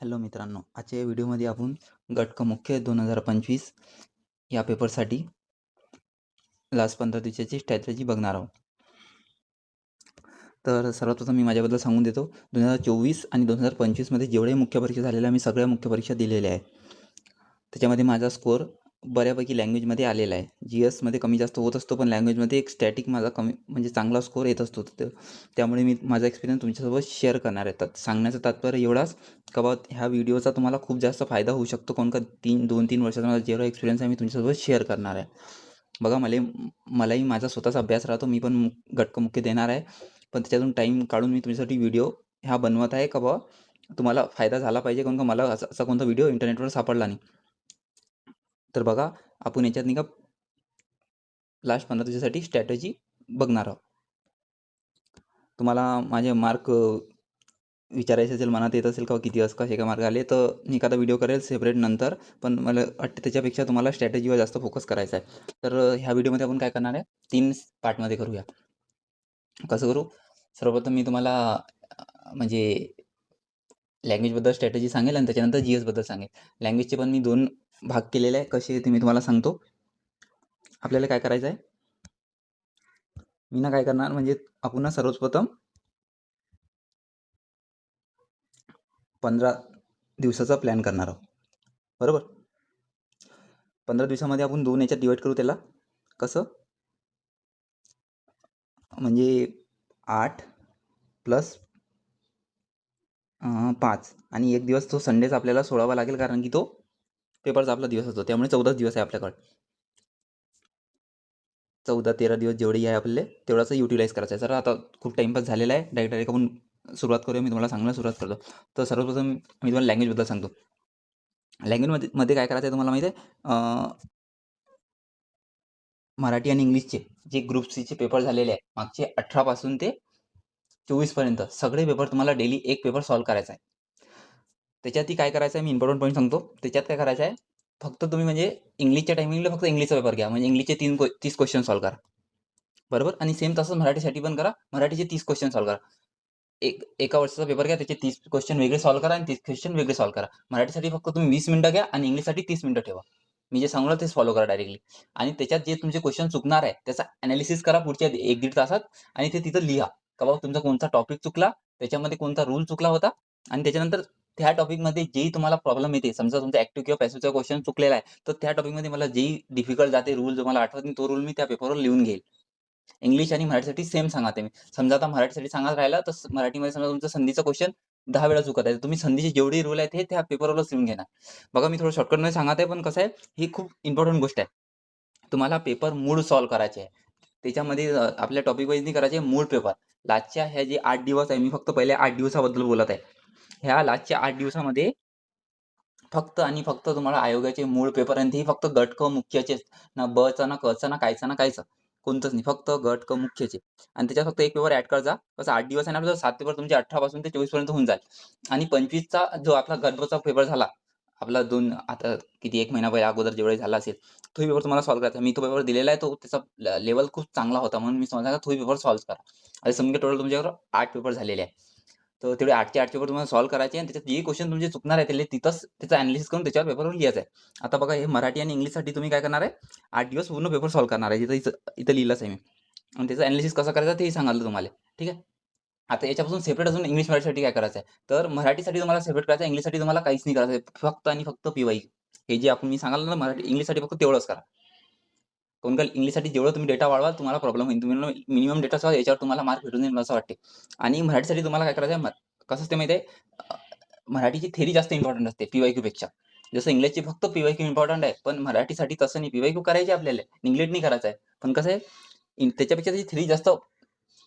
Hello मित्रांनो, आजच्या या व्हिडिओमध्ये आपण गट क मुख्य 2025 या पेपरसाठी लास्ट 15 दिवसाची स्ट्रॅटेजी बघणार आहोत. तर सर्वप्रथम मी माझ्याबद्दल सांगून देतो. 2024 आणि 2025मध्ये जेवढे मुख्य परीक्षा झालेल्या मी सगळ्या मुख्य परीक्षा दिलेल्या आहे. त्याच्यामध्ये माझा स्कोअर बऱ्यापैकी लँग्वेजमध्ये आलेला आहे. GSमध्ये कमी जास्त होत असतो, पण लँग्वेजमध्ये एक स्टॅटिक माझा कमी म्हणजे चांगला स्कोअर येत असतो. त्यामुळे मी माझा एक्सपिरियन्स तुमच्यासोबत शेअर करणार आहे. सांगण्याचं तात्पर्य एवढाच का बा ह्या व्हिडिओचा तुम्हाला खूप जास्त फायदा होऊ शकतो. कोण का 2-3 वर्षाचा माझा जेवढा एक्सपिरियन्स आहे मी तुमच्यासोबत शेअर करणार आहे. बघा मलाही माझा स्वतःचा अभ्यास राहतो. मी पण गट मुख्य देणार आहे. पण त्याच्यातून टाईम काढून मी तुमच्यासाठी व्हिडिओ ह्या बनवत आहे का बा तुम्हाला फायदा झाला पाहिजे. कारण का मला असा कोणता व्हिडिओ इंटरनेटवर सापडला नाही. तर बघा आपण याच्यात नाही का लास्ट 15 दिवसासाठी स्ट्रॅटेजी बघणार आहोत. तुम्हाला माझे मार्क विचारायचे असेल, मनात येत असेल का किती कसे काय मार्क आले, तर मी एखादा व्हिडिओ करेल सेपरेट नंतर. पण मला वाटते त्याच्यापेक्षा तुम्हाला स्ट्रॅटेजीवर जास्त फोकस करायचा आहे. तर ह्या व्हिडिओमध्ये आपण काय करणार आहे, 3 पार्टमध्ये करूया. कसं करू? सर्वप्रथम मी तुम्हाला म्हणजे लँग्वेजबद्दल स्ट्रॅटेजी सांगेल आणि त्याच्यानंतर GSबद्दल सांगेल. लँग्वेजचे पण मी 2 भाग केलेले आहे. कसे ते मी तुम्हाला सांगतो. आपल्याला काय करायचं आहे, मी ना काय करणार म्हणजे आपण ना सर्वप्रथम 15 दिवसाचा प्लॅन करणार आहोत. बरोबर? 15 दिवसामध्ये आपण 2 याच्यात डिवाईड करू त्याला. कसं? म्हणजे 8 प्लस 5 आणि 1 दिवस तो संडेचा आपल्याला सोडावा लागेल, कारण की तो पेपरचा आपला दिवस असतो. त्यामुळे 14 दिवस आहे आपल्याकडे. 14-13 दिवस जेवढे आहे आपले तेवढाच युटिलाइज करायचा आहे. सर आता खूप टाइमपास झालेला आहे. डायरेक्ट आपण सुरुवात करूया. मी तुम्हाला सांगायला सुरुवात करतो. तर सर्वप्रथम मी तुम्हाला लँग्वेजबद्दल सांगतो. लँग्वेजमध्ये काय करायचं आहे तुम्हाला माहिती आहे? मराठी आणि इंग्लिशचे जे ग्रुप सीचे पेपर झालेले आहे मागचे 18 पासून ते 24 पर्यंत सगळे पेपर तुम्हाला डेली एक पेपर सॉल्व्ह करायचा आहे. त्याच्यातही काय करायचं आहे, मी इम्पॉर्टंट पॉईंट सांगतो. त्याच्यात काय करायचं आहे, फक्त तुम्ही म्हणजे इंग्लिशच्या टायमिंगला फक्त इंग्लिशचा पेपर घ्या. म्हणजे इंग्लिशचे 30 क्वेश्चन सॉल्व्ह करा. बरोबर? आणि सेम तसंच मराठीसाठी पण करा. मराठीचे 30 क्वेश्चन सॉल्व्ह करा. एका वर्षाचा पेपर घ्या, त्याचे 30 क्वेश्चन वेगळे सॉल्व्ह करा आणि 30 क्वेश्चन वेगळे सॉल्व्ह करा. मराठीसाठी फक्त तुम्ही 20 मिनिटं घ्या आणि इंग्लिशसाठी 30 मिनिटं ठेवा. मी जे सांगणार तेच फॉलो करा डायरेक्टली. आणि त्याच्यात जे तुमचे क्वेश्चन चुकणार आहे, त्याचा एनालिसिस करा पुढच्या 1-1.5 तासात आणि ते तिथं लिहा. का बाबा तुमचा कोणता टॉपिक चुकला, त्याच्यामध्ये कोणता रूल चुकला होता आणि त्याच्यानंतर त्या टॉपिकमध्ये जेही तुम्हाला प्रॉब्लेम येते, समजा तुमचा ॲक्टिव्ह किंवा पॅसिव्हचा क्वेश्चन चुकलेला आहे, तर त्या टॉपिकमध्ये मला जेही डिफिकल्ट जाते, रूल जो मला आठवत नाही, तो रूल मी त्या पेपरवर लिहून घेईल. इंग्लिश आणि मराठीसाठी सेम सांगते मी. समजा आता मराठीसाठी सांगायला राहिलं, तर मराठीमध्ये समजा तुमचा संधीचा क्वेश्चन 10 वेळा चुकत आहे. तुम्ही संधीचे जेवढे रूल आहेत, हे त्या पेपरवरच लिहून घेणार. बघा मी थोडं शॉर्टकटमध्ये सांगत आहे, पण कसं आहे, ही खूप इम्पोर्टंट गोष्ट आहे. तुम्हाला पेपर मूळ सॉल्व्ह करायचे आहे. त्याच्यामध्ये आपल्या टॉपिक वाईज नाही करायचे, मूळ पेपर. लास्टच्या ह्या जे 8 दिवस आहे, मी फक्त पहिले 8 दिवसाबद्दल बोलत आहे. ह्या लास्टच्या 8 दिवसामध्ये फक्त आणि फक्त तुम्हाला आयोगाचे मूळ पेपर आणि तेही फक्त गट क मुख्यचेच. ना बचा, ना कचा, ना कायचा, ना कायचं. कोणतंच नाही. फक्त गट क मुख्यचे. आणि त्याच्यात फक्त एक पेपर ॲड करजा. कसं 8 दिवस आहे ना आपल्याला, 7 पेपर तुमचे 18 पासून ते 24 पर्यंत होऊन जाईल. आणि 25चा जो आपला गटचा पेपर झाला, आपला 2 आता किती 1 महिना पहिला अगोदर जेवढे झाला असेल, तोही पेपर तुम्हाला सॉल्व्ह करायचा. मी तो पेपर दिलेला आहे. तो त्याचा लेव्हल खूप चांगला होता. म्हणून मी सांगितलं तोही पेपर सॉल्व्ह करा. आता समजा टोटल तुमच्याकडे 8 पेपर झालेले आहे. तर तेवढे 8चे 8 पेपर तुम्हाला सॉल्व्ह करायचे आणि त्याच्यात जे क्वेश्चन तुमचे चुकणार आहे, तिथंच त्याचं एनालिसिस करून त्याच्यावर पेपरवर लिहायचं आहे. आता बघा हे मराठी आणि इंग्लिशसाठी तुम्ही काय करणार आहे, 8 दिवस पूर्ण पेपर सॉल्व्ह करणार आहे. इथं लिहिलंच आहे मी. आणि त्याचं एनालिसिस कसं करायचं तेही सांगितलं तुम्हाला. ठीक आहे. आता याच्यापासून सेपरेट अजून इंग्लिश मराठीसाठी काय करायचं आहे, तर मराठीसाठी तुम्हाला सेपरेट करायचं आहे, इंग्लिशसाठी तुम्हाला काहीच नाही करायचं आहे. फक्त आणि फक्त PYQ. हे जे मी सांगितलं ना मराठी इंग्लिशसाठी फक्त तेवढंच करा. काऊन का इंग्लिशसाठी जेवढं तुम्ही डेटा वाढवाल तुम्हाला प्रॉब्लेम होईल. तुम्ही मिनिमम डेटा ठेवा, याच्यावर तुम्हाला मार्क भेटून जाईल मला असं वाटते. आणि मराठीसाठी तुम्हाला काय करायचं आहे, कसं असते माहिती आहे, मराठीची थेरी जास्त इम्पॉर्टंट असते PYQ पेक्षा. जसं इंग्लिशची फक्त PYQ इम्पॉर्टंट आहे, पण मराठीसाठी तसं नाही. PYQ करायची आपल्याला, निग्लेक्ट नाही करायचं आहे. पण कसं आहे, त्याच्यापेक्षा त्याची थेरी जास्त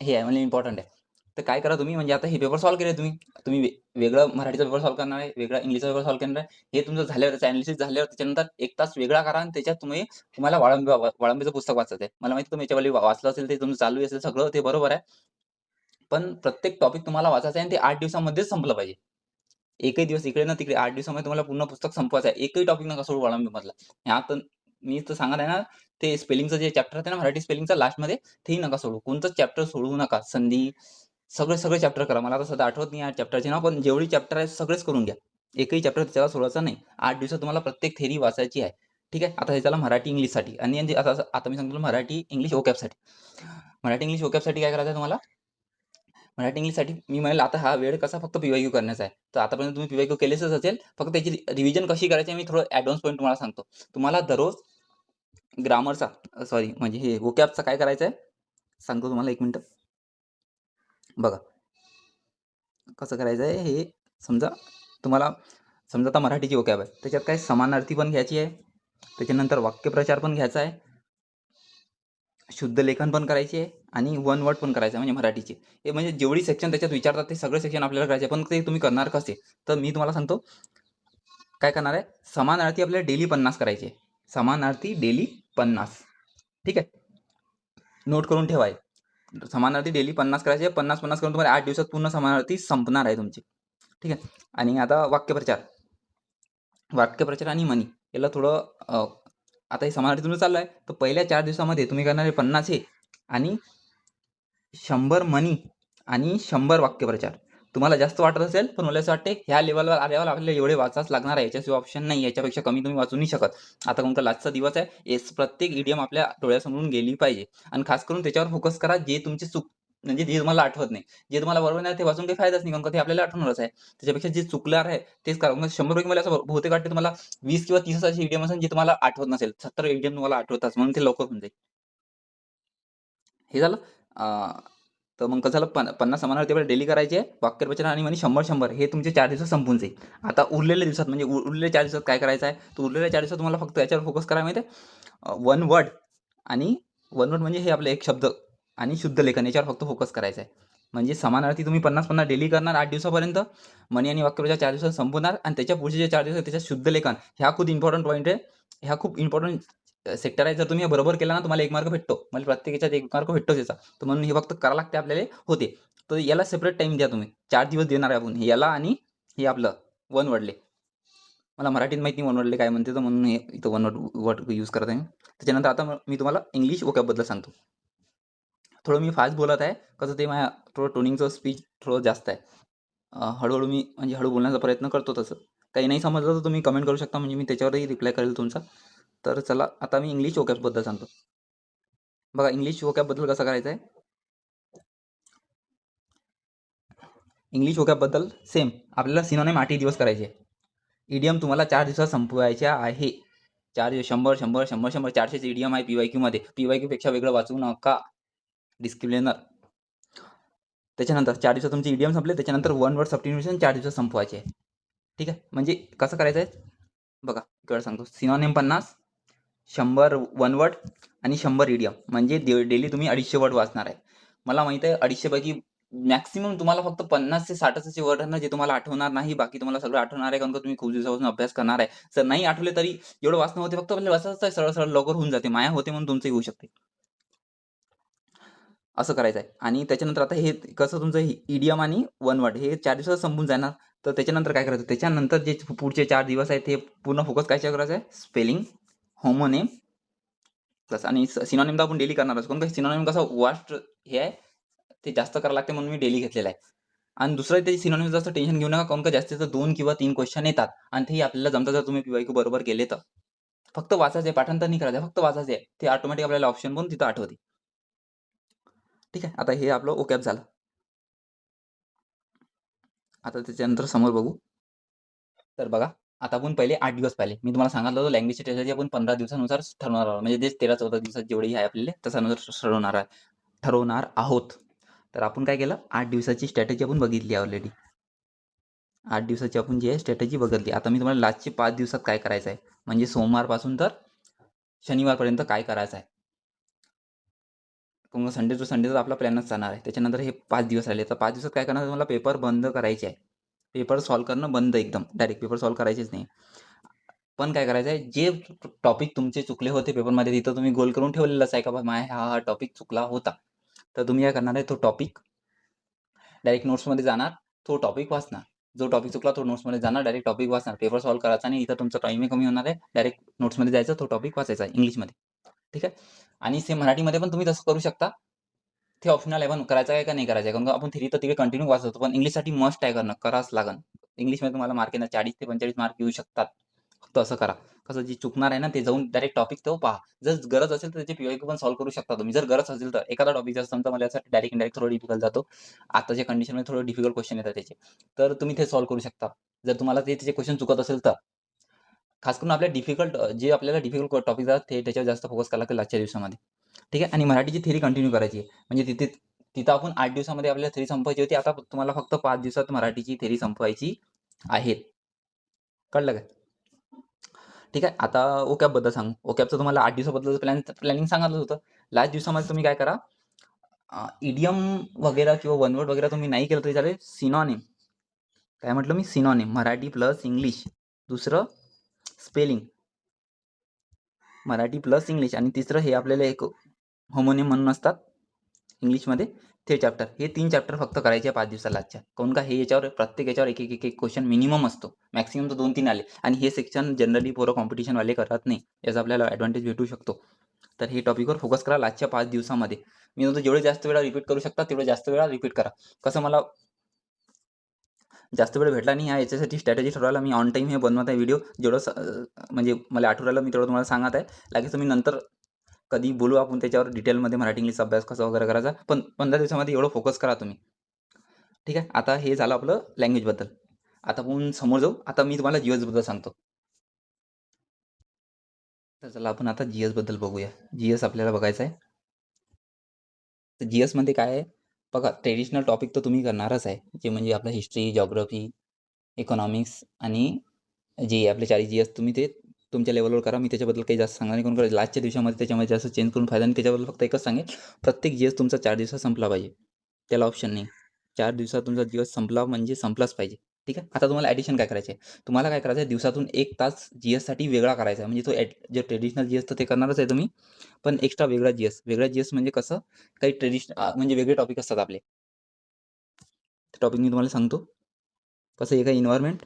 हे आहे म्हणजे इम्पॉर्टंट आहे. तर काय करा तुम्ही, म्हणजे आता हे पेपर सॉल्व्ह केले तुम्ही. तुम्ही वेगळं मराठीचा पेपर सॉल्व्ह करणार आहे, वेगळा इंग्लिशचा पेपर सॉल्व्ह करणार आहे. हे तुमचं झाल्यावर त्याचं एनालिसिस झाल्यावर त्याच्यानंतर 1 तास वेगळा करा आणि त्याच्यात तुम्हाला वाळंबेचं पुस्तक वाचायचं आहे. मला माहिती तुम्ही याच्यावाली वाचलं असेल, ते तुमचं चालू असेल सगळं ते बरोबर आहे. पण प्रत्येक टॉपिक तुम्हाला वाचायचं आहे आणि ते 8 दिवसामध्येच संपलं पाहिजे. एकही दिवस इकडे ना तिकडे 8 दिवसामध्ये तुम्हाला पूर्ण पुस्तक संपवायचं आहे. एकही टॉपिक नका सोडू वाळंबेमधला. ह्यात मी तर सांगत आहे ना, ते स्पेलिंगचं जे चॅप्टर आहे ना मराठी स्पेलिंगचं लास्टमध्ये, तेही नका सोडू. कोणतंच चॅप्टर सोडवू नका. संधी सगळे चॅप्टर करा. मला आता सध्या आठवत नाही या चॅप्टरचे नाव, पण जेवढी चॅप्टर आहेत सगळेच करून घ्या. एकही चॅप्टर त्याला सोडायचा नाही. 8 दिवसात तुम्हाला प्रत्येक थेरी वाचायची आहे. ठीक आहे. आता हे झालं मराठी इंग्लिशसाठी आणि आता आता मी सांगतो मराठी इंग्लिश ओकॅबसाठी. मराठी इंग्लिश ओकॅबसाठी काय करायचं आहे तुम्हाला? मराठी इंग्लिशसाठी मी म्हणेल आता हा वेळ कसा फक्त पी-वाय-क्यू करण्याचा आहे. तर आतापर्यंत तुम्ही पी-वाय-क्यू केलेच असेल. फक्त त्याची रिव्हिजन कशी करायची मी थोडं ॲडव्हान्स पॉईंट तुम्हाला सांगतो. तुम्हाला दररोज ग्रामरचा सॉरी म्हणजे हे वोकॅबचा काय करायचं आहे? सांगतो तुम्हाला 1 मिनिटं. बघा. कसं करायचं आहे हे समजा तुम्हाला समजा आता मराठीची वोकॅब आहे. त्याच्यात काय समानार्थी पण घ्यायची आहे. त्याच्यानंतर वाक्यप्रचार पण घ्यायचा आहे. शुद्ध लेखन पण करायची आहे आणि वन वर्ड पण करायचं आहे म्हणजे मराठीचे. हे म्हणजे जेवढी सेक्शन त्याच्यात विचारतात ते सगळे सेक्शन आपल्याला करायचे आहे. पण ते तुम्ही करणार कसे? तर मी तुम्हाला सांगतो काय करणार आहे? समानार्थी आपल्याला डेली 50 करायचे आहे. समानार्थी डेली 50. ठीक आहे. नोट करून ठेवा. समानार्थी डेली 50 करायचे. 50-50 करून तुम्हाला 8 दिवसात पूर्ण समानार्थी संपणार आहे तुमची. ठीक आहे. आणि आता वाक्यप्रचार आणि म्हणी याला थोडं आता हे समानार्थी तुमचं चाललं आहे. तर पहिल्या 4 दिवसामध्ये तुम्ही करणारे 50 हे आणि 100 म्हणी आणि 100 वाक्यप्रचार. तुम्हाला जास्त वाटत असेल, पण मला असं वाटते ह्या लेव्हलवर आल्यावर आपल्याला एवढे वाचावंच लागणार आहे. याच्याशिवाय ऑप्शन नाही. याच्यापेक्षा कमी तुम्ही वाचू नाही शकत. आता कोणता लास्टचा दिवस आहे. प्रत्येक इडियम आपल्या डोळ्यासमोरून गेली पाहिजे आणि खास करून त्याच्यावर फोकस करा जे तुमचे म्हणजे जे तुम्हाला आठवत नाही. जे तुम्हाला बरोबर नाही ते वाचून काही फायदाच नाही. कारण का ते आपल्याला आठवणारच आहे. त्याच्यापेक्षा जे चुकणार आहे तेच करा. मग 100 मला असं बहुतेक वाटते तुम्हाला 20 किंवा 30 असे इडियम असेल जे तुम्हाला आठवत नसेल. 70 इडियम तुम्हाला आठवतात म्हणून ते लवकर होऊन जाईल. हे झालं. तर मग कसं झालं 50 समानार्थी आपल्याला डेली करायचे आहे. वाक्यप्रचार आणि म्हणे 100-100 हे तुमचे 4 दिवसात संपून जाईल. आता उरलेल्या दिवसात म्हणजे उरलेल्या 4 दिवसात काय करायचं आहे? तर उरलेल्या 4 दिवसात तुम्हाला फक्त याच्यावर फोकस करायला माहिती आहे? वन वर्ड आणि वन वर्ड म्हणजे हे आपले एक शब्द आणि शुद्ध लेखन याच्यावर फक्त फोकस करायचा आहे. म्हणजे समानार्थी तुम्ही 50-50 डेली करणार 8 दिवसापर्यंत. म्हणी आणि वाक्यप्रचार 4 दिवसात संपवणार आणि त्याच्या पुढचे जे 4 दिवस आहेत त्याच्यात शुद्ध लेखन. ह्या खूप इम्पॉर्टंट पॉईंट आहे. ह्या खूप इम्पॉर्टंट सेक्टर आहे. जर तुम्ही हे बरोबर केला ना तुम्हाला 1 मार्क भेटतो. म्हणजे प्रत्येक याच्यात 1 मार्क भेटतोच याचा. तर म्हणून हे फक्त करावं लागते आपल्याला होते. तर याला सेपरेट टाईम द्या तुम्ही. 4 दिवस देणार आहे आपण याला आणि हे आपलं वन वर्डले. मला मराठीत माहीत नाही वन वर्डले काय म्हणते तर म्हणून हे इथं वन वर्ड यूज करत आहे. त्याच्यानंतर आता मी तुम्हाला इंग्लिश वोकॅबबद्दल सांगतो. थोडं मी फास्ट बोलत आहे. कसं ते माझ्या थोडं टोनिंगचं स्पीच थोडं जास्त आहे. हळू मी म्हणजे हळू बोलण्याचा प्रयत्न करतो तसं. काही नाही समजलं तर तुम्ही कमेंट करू शकता म्हणजे मी त्याच्यावरही रिप्लाय करेल तुमचा. तर चला आता मी इंग्लिश वोकॅबबद्दल सांगतो. बघा इंग्लिश वोकॅबबद्दल कसं करायचं आहे? इंग्लिश वोकॅबबद्दल सेम आपल्याला सिनोनिम 8 दिवस करायचे. इडियम तुम्हाला 4 दिवसात संपवायच्या आहे. 4 दिवस 100, 100, 100, 100 400चे इडियम आहे पी-वाय-क्यूमध्ये. पी-वाय-क्यूपेक्षा वेगळं वाचू नका. डिस्क्लेमर. त्याच्यानंतर 4 दिवसात तुमचे इडियम संपले. त्याच्यानंतर वन वर्ड सबस्टिट्यूशन 4 दिवसात संपवायचे आहे. ठीक आहे. म्हणजे कसं करायचं आहे? बघा एक वेळा सांगतो. सिनोनिम 50, 100 वन वर्ड आणि 100 इडियम म्हणजे डेली तुम्ही 250 वर्ड वाचणार आहे. मला माहिती आहे 250 पैकी मॅक्सिमम तुम्हाला फक्त 50 ते 60च असे वर्ड आहेत ना जे तुम्हाला आठवणार नाही. बाकी तुम्हाला सगळं आठवणार आहे कारण का तुम्ही खूप दिवसापासून अभ्यास करणार आहे. जर नाही आठवले तरी एवढं वाचणं होते फक्त आपल्याला वाचायचं आहे सरळ-सरळ लवकर होऊन जाते. माया होते म्हणून तुमचंही होऊ शकते. असं करायचं आहे आणि त्याच्यानंतर आता हे कसं तुमचं इडियम आणि वन वर्ड हे 4 दिवसात संपून जाणार. तर त्याच्यानंतर काय करायचं? त्याच्यानंतर जे पुढचे 4 दिवस आहेत ते पूर्ण फोकस कशावर करायचं आहे? स्पेलिंग, होमोनेम प्लस आणि सिनोनिम तर आपण डेली करणारच. कारण का सिनोनिम कसं वास्ट हे आहे, ते जास्त करावं लागते म्हणून मी डेली घेतलेलं आहे. आणि दुसरं ते सिनोनिम जास्त टेन्शन घेऊ नका कारण का जास्तीत जास्त 2 किंवा 3 क्वेश्चन येतात आणि तेही आपल्याला जमतात जर तुम्ही पी-वाय-क्यू बरोबर केले तर. फक्त वाचायचं आहे, पाठांतर नाही करायचं फक्त वाचायचं आहे. ते ऑटोमॅटिक आपल्याला ऑप्शन पण तिथं आठवते. ठीक आहे. आता हे आपलं ओकॅब झालं. आता त्याच्यानंतर समोर बघू. तर बघा, आता आपण पहिले 8 दिवस पाहिले. मी तुम्हाला सांगितलं होतं लँग्वेजची टेस्टची आपण 15 दिवसानुसार ठरवणार आहोत. म्हणजे तेच 13-14 दिवसात जेवढी आहे आपल्याला त्याच्यानुसार ठरवणार आहोत. तर आपण काय केलं 8 दिवसाची स्ट्रॅटेजी आपण बघितली ऑलरेडी. 8 दिवसाची आपण जी आहे स्ट्रॅटेजी बघितली. आता मी तुम्हाला लास्टचे 5 दिवसात काय करायचं आहे, म्हणजे सोमवारपासून तर शनिवारपर्यंत काय करायचं आहे. मग संडे टू संडे तर आपला प्लॅनच चालणार आहे. त्याच्यानंतर हे 5 दिवस राहिले. तर 5 दिवसात काय करणार तुम्हाला पेपर बंद करायचे आहे. पेपर सॉल्व्ह करणं बंद एकदम. डायरेक्ट पेपर सॉल्व्ह करायचेच नाही. पण काय करायचं आहे, जे टॉपिक तुमचे चुकले होते पेपरमध्ये तिथं तुम्ही गोल करून ठेवलेलाच आहे का बा माझा हा टॉपिक चुकला होता. तर तुम्ही काय करणार आहे तो टॉपिक डायरेक्ट नोट्समध्ये जाणार, तो टॉपिक वाचणार. जो टॉपिक चुकला तो नोट्समध्ये जाणार, डायरेक्ट टॉपिक वाचणार. पेपर सॉल्व्ह करायचा आणि इथं तुमचा टाईमही कमी होणार आहे. डायरेक्ट नोट्समध्ये जायचं, तो टॉपिक वाचायचा आहे इंग्लिशमध्ये. ठीक आहे. आणि सेम मराठीमध्ये पण तुम्ही तसं करू शकता. ते ऑप्शनल आहे पण करायचं आहे का नाही करायचं आहे. कारण आपण थेरी तर तिकडे कंटिन्यू वाचतो पण इंग्लिशसाठी मस्ट आहे करणं, करावंच लागेल. इंग्लिशमध्ये तुम्हाला मार्क येणार 40 ते 45 मार्क येऊ शकतात. फक्त असं करा. कसं जे चुकणार आहे ना, ते जाऊन डायरेक्ट टॉपिक तो पहा. जर गरज असेल तर त्याचे पी-वाय-क्यू पण सॉल्व्ह करू शकता तुम्ही. जर गरज असेल तर एखादा टॉपिक जर समजा मला यासाठी डायरेक्ट इनडायरेक्ट थोडं डिफिकल्ट जातो. आताच्या कंडिशनमध्ये थोडं डिफिकल्ट क्वेश्चन येतात त्याचे. तर तुम्ही ते सॉल्व्ह करू शकता. जर तुम्हाला ते त्याचे क्वेश्चन चुकत असेल तर. खास करून आपल्या डिफिकल्ट जे आपल्याला डिफिकल्ट टॉपिक जातात ते त्याच्यावर जास्त फोकस करायला लागेल आजच्या दिवसामध्ये. ठीक आहे. आणि मराठीची थेअरी कंटिन्यू करायची आहे. म्हणजे तिथं आपण 8 दिवसामध्ये आपल्याला थेअरी संपवायची होती. आता तुम्हाला फक्त 5 दिवसात मराठीची थेअरी संपवायची आहे. कळलं काय? ठीक आहे. आता ओकॅबबद्दल सांगू. ओकॅबचं तुम्हाला 8 दिवसाबद्दलचं प्लॅनिंग सांगितलं होतं. लास्ट दिवसामध्ये तुम्ही काय करा, इडियम वगैरे किंवा वन वर्ड वगैरे तुम्ही नाही केलं तरी चालेल. सिनॉनिम, काय म्हटलं मी? Synonym, Marathi plus English. दुसरं स्पेलिंग, मराठी प्लस इंग्लिश. आणि तिसरं हे आपल्याला एक होमोनिम म्हणून असतात इंग्लिशमध्ये, ते चॅप्टर. हे 3 चॅप्टर फक्त करायचे 5 दिवसाला आजच्या. काऊन का हे याच्यावर प्रत्येक याच्यावर एक क्वेश्चन मिनिमम असतो. मॅक्सिमम तर 2-3 आले. आणि हे सेक्शन जनरली पोरं कॉम्पिटिशनवाले करत नाही. याचा आपल्याला ॲडव्हान्टेज भेटू शकतो. तर हे टॉपिकवर फोकस करा आजच्या 5 दिवसामध्ये. मी म्हणतो जेवढे जास्त वेळा रिपीट करू शकता तेवढे जास्त वेळा रिपीट करा. कसं मला जास्त वेळ भेटला नाही याच्यासाठी स्ट्रॅटेजी ठरवायला मी ऑन टाईम हे बनवत आहे व्हिडिओ. जेवढं म्हणजे मला आठवण राहिलं मी तेवढं तुम्हाला सांगत आहे. लगेच मी नंतर कधी बोलू आपण त्याच्यावर डिटेलमध्ये मराठी इंग्लिशचा अभ्यास कसा वगैरे करायचा. पण 15 दिवसामध्ये एवढं फोकस करा तुम्ही. ठीक आहे. आता हे झालं आपलं लँग्वेजबद्दल. आता आपण समोर जाऊ. आता मी तुम्हाला जीएसबद्दल सांगतो. तर चला आपण आता जीएसबद्दल बघूया. जीएस आपल्याला बघायचं आहे. तर जीएसमध्ये काय आहे बघा, ट्रेडिशनल टॉपिक तर तुम्ही करणारच आहे. जे म्हणजे आपलं हिस्ट्री, जिओग्राफी, इकॉनॉमिक्स आणि जे आपले 4 जीएस तुम्ही ते तुमच्या लेव्हलवर करा. मी त्याच्याबद्दल काही जास्त सांगणार नाही. कारण लास्टच्या दिवसामध्ये त्याच्यामध्ये जास्त चेंज करून फायदा नाही. त्याच्याबद्दल फक्त एकच सांगेल, प्रत्येक जीएस तुमचा 4 दिवसात संपला पाहिजे. त्याला ऑप्शन नाही. 4 दिवसात तुमचा जीएस संपला म्हणजे संपलाच पाहिजे. ठीक आहे. आता तुम्हाला ॲडिशन काय करायचं आहे? तुम्हाला काय करायचं आहे, दिवसातून 1 तास जीएससाठी वेगळा करायचा आहे. म्हणजे तो जे ट्रेडिशनल जीएस तर ते करणारच आहे तुम्ही, पण एक्स्ट्रा वेगळा जीएस. वेगळा जीएस म्हणजे कसं, काही म्हणजे वेगळे टॉपिक असतात आपले. ते टॉपिक मी तुम्हाला सांगतो. कसं, एक आहे एन्व्हायर्नमेंट,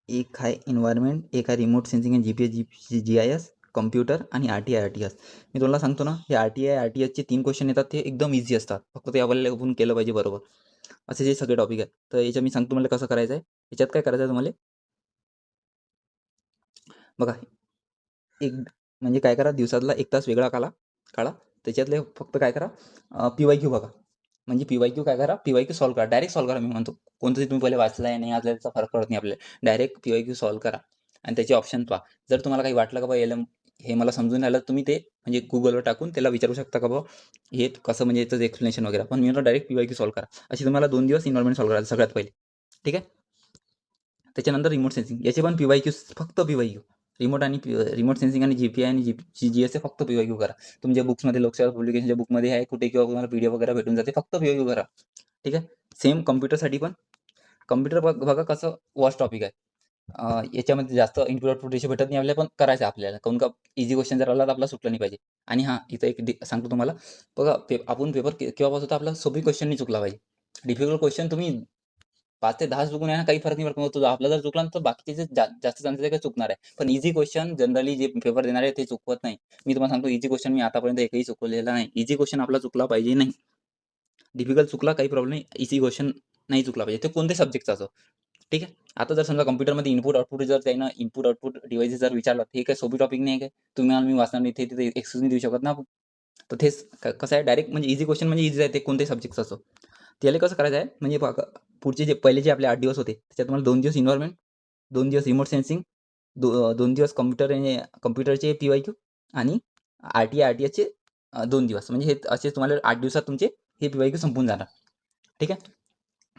एक आहे एन्व्हायर्नमेंट, एक आहे रिमोट सेन्सिंग आणि जीपीएस, जीआयएस, कॉम्प्युटर आणि आरटीआय, आरटीएस. मी तुम्हाला सांगतो ना, हे आरटीआय, आरटीएसचे 3 क्वेश्चन येतात ते एकदम इझी असतात. फक्त ते आपल्याला आपण केलं पाहिजे बरोबर. असे जे सगळे टॉपिक आहेत. तर याच्या मी सांगतो तुम्हाला कसं करायचं आहे. याच्यात काय करायचं आहे तुम्हाला, बघा, एक म्हणजे काय करा, दिवसातला 1 तास वेगळा काढा. त्याच्यातले फक्त काय करा, पी-वाय-क्यू बघा. म्हणजे पी-वाय-क्यू काय करा, पी-वाय-क्यू सॉल्व्ह करा. डायरेक्ट सॉल्व्ह करा. मी म्हणतो कोणतंही तुम्ही पहिले वाचलाय नाही वाचलाय त्याचा फरक पडत नाही आपल्याला. डायरेक्ट पी-वाय-क्यू सॉल्व्ह करा आणि त्याचे ऑप्शन पहा. जर तुम्हाला काही वाटलं का बाबा हे मला समजून आलं, तुम्ही ते म्हणजे Googleवर टाकून त्याला विचारू शकता का बाबा हे कसं, म्हणजे याचं एक्सप्लेनेशन वगैरे. पण मी म्हणतो डायरेक्ट पी-वाय-क्यू सॉल्व्ह करा. अशी तुम्हाला 2 दिवस एन्व्हायर्नमेंट सॉल्व्ह करायचं सगळ्यात पहिले. ठीक आहे. त्याच्यानंतर रिमोट सेन्सिंग, याचे पण पी-वाय-क्यू, फक्त पी-वाय-क्यू. रिमोट सेन्सिंग आणि जीपीआय आणि जीएस फक्त पी-वाय-क्यू करा. तुमच्या बुक्समध्ये, लोकसेवा पब्लिकेशनच्या बुकमध्ये आहे कुठे, किंवा तुम्हाला पीडीएफ वगैरे भेटून जाते. फक्त पी-वाय-क्यू करा. ठीक आहे. सेम कॉम्प्युटरसाठी पण. कॉम्प्युटर बघा कसं वॉस्ट टॉपिक आहे. याच्यामध्ये जास्त इनपुट आउटपुट रेशो भेटत नाही आपल्याला, पण करायचं आपल्याला. काऊन का, इझी क्वेश्चन जर आला तर आपला सुटला नाही पाहिजे. आणि हां, इथं एक सांगतो तुम्हाला, बघा आपण पेपर केव्हा पाहतो, आपला सोपी क्वेश्चन नाही चुकला पाहिजे. डिफिकल्ट क्वेश्चन तुम्ही 5 ते 10 चुकून आहे ना, काही फरक नाही पडत. मग तुझा आपला जर चुकला तर बाकीचे जे जास्त चान्सेस आहे की चुकणार आहे. पण इझी क्वेश्चन जनरली जे पेपर देणारे ते चुकवत नाही. मी तुम्हाला सांगतो, इझी क्वेश्चन मी आतापर्यंत एकही चुकवलेला नाही. इझी क्वेश्चन आपला चुकला पाहिजे नाही. डिफिकल्ट चुकला काही प्रॉब्लेम नाही. इझी क्वेश्चन नाही चुकला पाहिजे. ते कोणत्याही सब्जेक्टचा असो. ठीक आहे. आता जर समजा कॉम्प्युटरमध्ये इनपुट आउटपुट जर त्यानं इनपुट आउटपुट डिव्हाइसेस जर विचारलं, हे काही सोपी टॉपिक नाही आहे काय? तुम्ही आणि मी वाचणार नाही, ते तिथे एक्सक्यूज नाही देऊ शकत ना आपण. तर तेच कसं आहे, डायरेक्ट म्हणजे इझी क्वेश्चन म्हणजे इझी आहे, ते कोणत्याही सब्जेक्टचं असो. त्याला कसं करायचं आहे, म्हणजे बघा, पुढचे जे पहिले जे आपले 8 दिवस होते, त्याच्यात तुम्हाला 2 दिवस एन्व्हायर्नमेंट, 2 दिवस रिमोट सेन्सिंग, 2 दिवस कॉम्प्युटरचे पी-वाय-क्यू आणि आरटीआय, आरटीएसचे 2 दिवस. म्हणजे हे असे तुम्हाला 8 दिवसात तुमचे हे पी-वाय-क्यू संपून जाणार. ठीक आहे.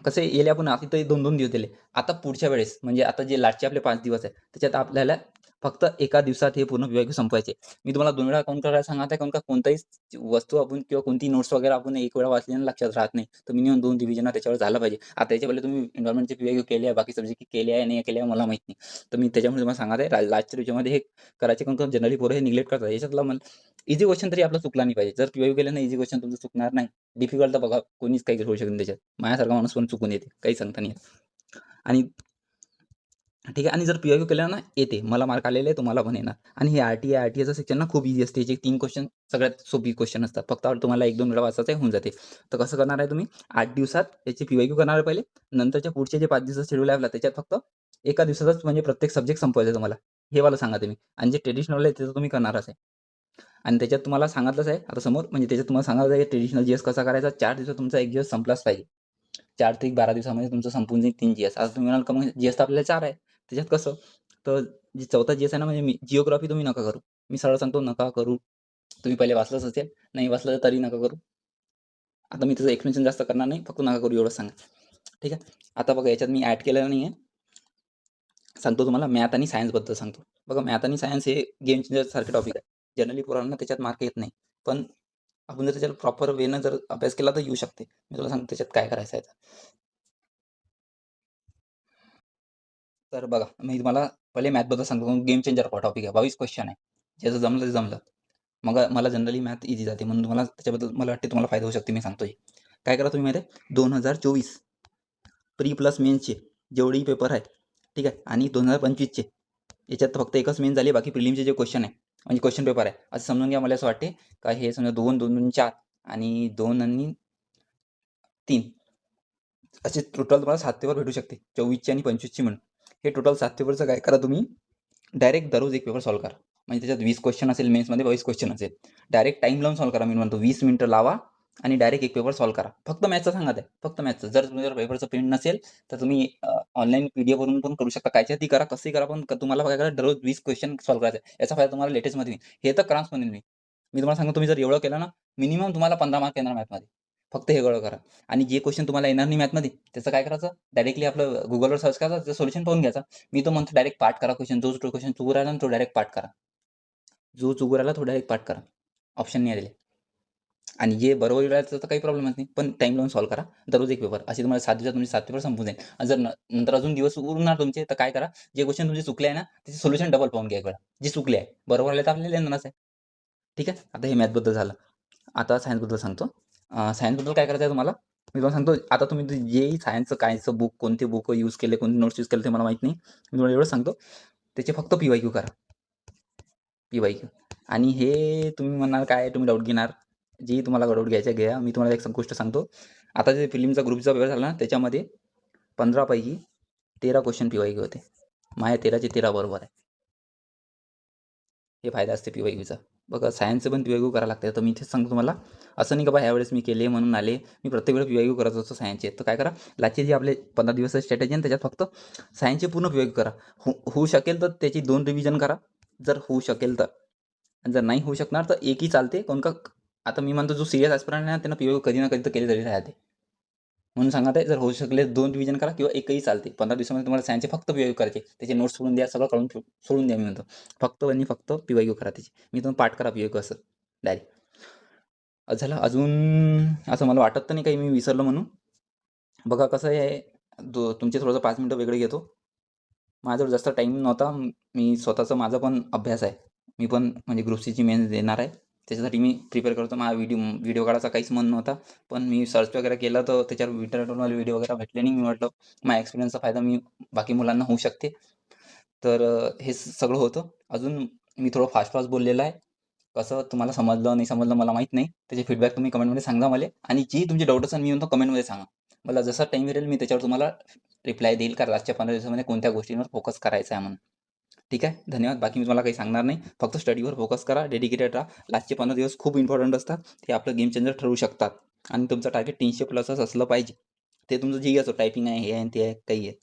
कसे येले आपण आता 2-2 दिवस दिले. आता पुढच्या वेळेस म्हणजे आता जे लास्टचे आपले 5 दिवस आहे, त्याच्यात आपल्याला फक्त एका दिवसात हे पूर्ण पी-वाय-क्यू संपवायचे. मी तुम्हाला 2 वेळा काउंट करायला सांगत आहे, काऊन का कोणताही वस्तू आपण किंवा कोणती नोट्स वगैरे आपण एक वेळा वाचल्याने लक्षात राहत नाही. तर मिनिमम 2 रिव्हिजन त्याच्यावर झालं पाहिजे. आता याच्या पहिले तुम्ही एन्व्हायर्नमेंटचे पी-वाय-क्यू केले आहे, बाकी सब्जेक्ट केले आहे, नाही केले आहे मला माहीत नाही. तर मी त्याच्यामुळे तुम्हाला सांगत आहे, लास्टच्या दिवसामध्ये हे करायचे, काऊन का जनरली पोरं हे निग्लेक्ट करतात. याच्यातला इझी क्वेश्चन तरी आपला चुकला नाही पाहिजे. जर पी-वाय-क्यू केलं ना, इझी क्वेश्चन तुमचं चुकणार नाही. डिफिकल्ट तर बघा कोणीच काही करू शकत नाही त्याच्यात. माझ्यासारखा माणूस पण चुकून येते. काही सांगता नाही येत. आणि ठीक आहे. आणि जर पी-वाय-क्यू केलं ना, येते. मला मार्क आलेले आहे, तुम्हाला पण येणार. आणि हे आर-टी-आयचं सेक्शन ना खूप ईझी असते. याचे 3 क्वेश्चन सगळ्यात सोपी क्वेश्चन असतात. फक्त तुम्हाला 1-2 वेळा वाचायचं आहे, होऊन जाते. तर कसं करणार आहे तुम्ही? 8 दिवसात याचे पी-वाय-क्यू करणार आहे पहिले. नंतरच्या पुढचे जे 5 दिवसाचं शेड्यूल आहे आपला, त्याच्यात फक्त एका दिवसातच म्हणजे प्रत्येक सब्जेक्ट संपवायचा आहे तुम्हाला. हे वालं सांगा तुम्ही. आणि जे ट्रेडिशनल आहे ते तर तुम्ही करणारच आहे. आणि त्याच्यात तुम्हाला सांगितलंच आहे आता समोर, म्हणजे त्याच्यात तुम्हाला सांगितलं आहे ट्रेडिशनल जीएस कसा करायचा. 4 दिवसात तुमचा 1 दिवस संपलाच पाहिजे. 4 ते 12 दिवसामध्ये तुमचं संपून जाईल 3 जीएस. आता तुम्ही म्हणाल का मग जीएस तर आपल्याला 4 आहे. त्याच्यात कसं? तर जे चौथा जीएस आहे ना, म्हणजे जिओग्राफी तुम्ही नका करू. मी सरळ सांगतो नका करू. तुम्ही पहिले वाचलंच असेल. नाही वाचलं तरी नका करू. आता मी त्याचं एक्सप्लेनेशन जास्त करणार नाही. फक्त नका करू एवढंच सांगा. ठीक आहे. आता बघा याच्यात मी ॲड केलेलं नाहीये. सांगतो तुम्हाला मॅथ आणि सायन्सबद्दल सांगतो. बघा मॅथ आणि सायन्स हे गेम चेंजर सारखे टॉपिक आहे. जनरली पोरांना त्याच्यात मार्क येत नाही. पण आपण जर त्याच्यावर प्रॉपर वेनं जर अभ्यास केला तर येऊ शकते. मी तुला सांगतो त्याच्यात काय करायचं आहे. तर बघा, मी तुम्हाला पहिले मॅथबद्दल सांगतो. गेम चेंजर टॉपिक आहे. 22 क्वेश्चन आहे. ज्याचं जमलं ते जमलं. मग मला जनरली मॅथ ईझी जाते म्हणून तुम्हाला त्याच्याबद्दल मला वाटते तुम्हाला फायदा होऊ शकते. मी सांगतोय. काय करा तुम्ही माहिती आहे 2024 प्री प्लस मेन्सचे जेवढेही पेपर आहेत, ठीक आहे, आणि 2025चे याच्यात फक्त एकच मेन झाली. बाकी प्रिलिमचे जे क्वेश्चन आहे म्हणजे क्वेश्चन पेपर आहे, असं समजून घ्या. मला असं वाटते का हे समजा 2, 2, 2, 4 आणि 2 आणि 3 असे टोटल तुम्हाला 7 पेपर भेटू शकते. 24ची आणि 25ची म्हणून. हे टोटल 7 पेपरचं काय करा तुम्ही डायरेक्ट दररोज एक पेपर सॉल्व्ह करा. म्हणजे त्याच्यात 20 क्वेश्चन असेल, मेन्समध्ये 22 क्वेश्चन असेल. डायरेक्ट टाईम लावून सॉल्व्ह करा. मी म्हणतो 20 मिनिटं लावा आणि डायरेक्ट एक पेपर सॉल्व्ह करा. फक्त मॅथ्सचं सांगत आहे. फक्त मॅथ्सचं. जर तुमच्याकडे पेपरचं प्रिंट नसेल तर तुम्ही ऑनलाईन पीडीएफ वरून पण करू शकता. कायच्यातही करा, कसंही करा, पण तुम्हाला काय करा दररोज 20 क्वेश्चन सॉल्व्ह करायचे आहे. याचा फायदा तुम्हाला लेटेस्टमध्ये होईल. हे तर क्रांस म्हणेन मी. मी तुम्हाला सांगतो तुम्ही जर एवढं केलं ना, मिनिमम तुम्हाला 15 मार्क येणार मॅथमध्ये. फक्त हे एवढं करा. आणि जे क्वेश्चन तुम्हाला येणार नाही मॅथमध्ये त्याचं काय करायचं? डायरेक्टली आपलं Googleवर सर्च करायचं, त्याचं सोल्युशन पाहून घ्यायचं. मी तर म्हणतो डायरेक्ट पाठ करा क्वेश्चन. जो क्वेश्चन चुकू राहिला ना, तो डायरेक्ट पाठ करा. जो चुकू राहिला तो डायरेक्ट पाठ करा. ऑप्शन नाही आलेले. आणि जे बरोबर येईल त्याचा तर काही प्रॉब्लेमच नाही. पण टाईम लावून सॉल्व्ह करा. दररोज एक पेपर. असे तुम्हाला 7 दिवसात तुमचे 7 पेपर संपून जाईल. आणि जर नंतर अजून दिवस उरणार तुमचे, तर काय करा, जे क्वेश्चन तुमचे चुकले आहे ना, त्याचे सोल्युशन डबल पाहून घ्या एक वेळा. जे चुकले आहे. बरोबर आले तर आपल्याला येणारच आहे. ठीक आहे. आता हे मॅथबद्दल झालं. आता सायन्सबद्दल सांगतो. सायन्सबद्दल काय करायचं आहे तुम्हाला? मी तुम्हाला सांगतो. आता तुम्ही जेही सायन्सचं कायचं बुक, कोणते बुक यूज केले, कोणते नोट्स यूज केले ते मला माहीत नाही. मी तुम्हाला एवढंच सांगतो. त्याचे फक्त पी-वाय-क्यू करा. पी-वाय-क्यू. आणि हे तुम्ही म्हणाल काय तुम्ही डाऊट घेणार. जी तुम्हाला डाऊट घ्यायचं घ्या. मी तुम्हाला एक गोष्ट सांगतो. आता जे फिल्मचा ग्रुपचा पेपर झाला ना, त्याच्यामध्ये 15 पैकी 13 क्वेश्चन पी-वाय-क्यू होते. माझ्या 13चे 13 बरोबर आहे. हे फायदा असते पी-वाय-क्यूचा. बघा सायन्सचं पण पी-वाय-क्यू करावं लागतं. तर मी इथेच सांगतो तुम्हाला. असं नाही का बा ह्यावेळेस मी केले म्हणून आले. मी प्रत्येक वेळेस पी-वाय-क्यू करत असतो सायन्सचे. तर काय करा, लास्टचे जे आपले 15 दिवसाची स्ट्रॅटेजी आहे त्याच्यात फक्त सायन्सचे पूर्ण पी-वाय-क्यू करा. होऊ शकेल तर त्याची 2 रिव्हिजन करा. जर होऊ शकेल तर. आणि जर नाही होऊ शकणार तर एकही चालते. काऊन का आता मी म्हणतो जो सीरियस ॲस्पिरंट आहे ना, त्यांना पी-वाय-क्यू कधी ना कधी तर केली तरी राहते. म्हणून सांगत आहे जर होऊ शकले 2 रिव्हिजन करा किंवा एकही चालते. 15 दिवसामध्ये तुम्हाला सायन्सचे फक्त पी-वाय-क्यू करायचे. त्याचे नोट्स सोडून द्या, सगळं काढून सोडून द्या मी म्हणतो. फक्त आणि फक्त पी-वाय-क्यू करा त्याची. मी तुम्हाला पाठ करा पी-वाय-क्यू असं डायरेक्ट. झालं अजून असं मला वाटत तर नाही काही मी विसरलो म्हणून. बघा कसं आहे, तुमचे थोडंसं 5 मिनिटं वेगळे घेतो. माझ्याजवळ जास्त टाईम नव्हता. मी स्वतःचा माझा पण अभ्यास आहे. मी पण म्हणजे ग्रुप सीची मेन्स देणार आहे. त्याच्यासाठी मी प्रिपेअर करतो. माझा व्हिडिओ काढायचा काहीच मन नव्हता. पण मी सर्च वगैरे केलं तर त्याच्यावर इंटरनेटवर मला व्हिडिओ वगैरे भेटले नाही. मी म्हटलं माझ्या एक्सपिरियन्सचा फायदा बाकी मुलांना होऊ शकते. तर हे सगळं होतं. अजून मी थोडं फास्ट बोललेलं आहे. कसं तुम्हाला समजलं नाही समजलं मला माहीत नाही. त्याचे फीडबॅक तुम्ही कमेंटमध्ये सांगा मला. आणि जी तुमची डाऊट असेल मी म्हणतो कमेंटमध्ये सांगा. मला जसा टाईम मिळेल मी त्याच्यावर तुम्हाला रिप्लाय देईल का लास्टच्या 15 दिवसामध्ये कोणत्या गोष्टींवर फोकस करायचा आहे म्हणून. ठीक आहे. धन्यवाद. बाकी मी तुम्हाला काही सांगणार नाही. फक्त स्टडीवर फोकस करा, डेडिकेटेड राहा. लास्टचे 15 दिवस खूप इम्पॉर्टंट असतात. ते आपलं गेम चेंजर ठरवू शकतात. आणि तुमचं टार्गेट 300 प्लसच असलं पाहिजे. ते तुमचं जे असो टायपिंग आहे, हे आहे, ते आहे, काही आहे.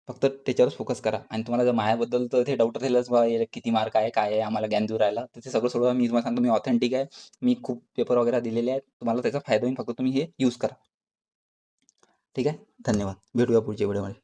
फक्त त्याच्यावरच फोकस करा. आणि तुम्हाला जर माझ्याबद्दल तर ते डाऊट राहिलंच बा याला किती मार्क आहे, काय आहे, आम्हाला ज्ञान देऊ राहिला. तर ते सगळं सोडवा. मी तुम्हाला सांगतो मी ऑथेंटिक आहे. मी खूप पेपर वगैरे दिलेले आहेत. तुम्हाला त्याचा फायदा होईल. फक्त तुम्ही हे यूज करा. ठीक आहे. धन्यवाद. भेटूया पुढच्या व्हिडिओमध्ये.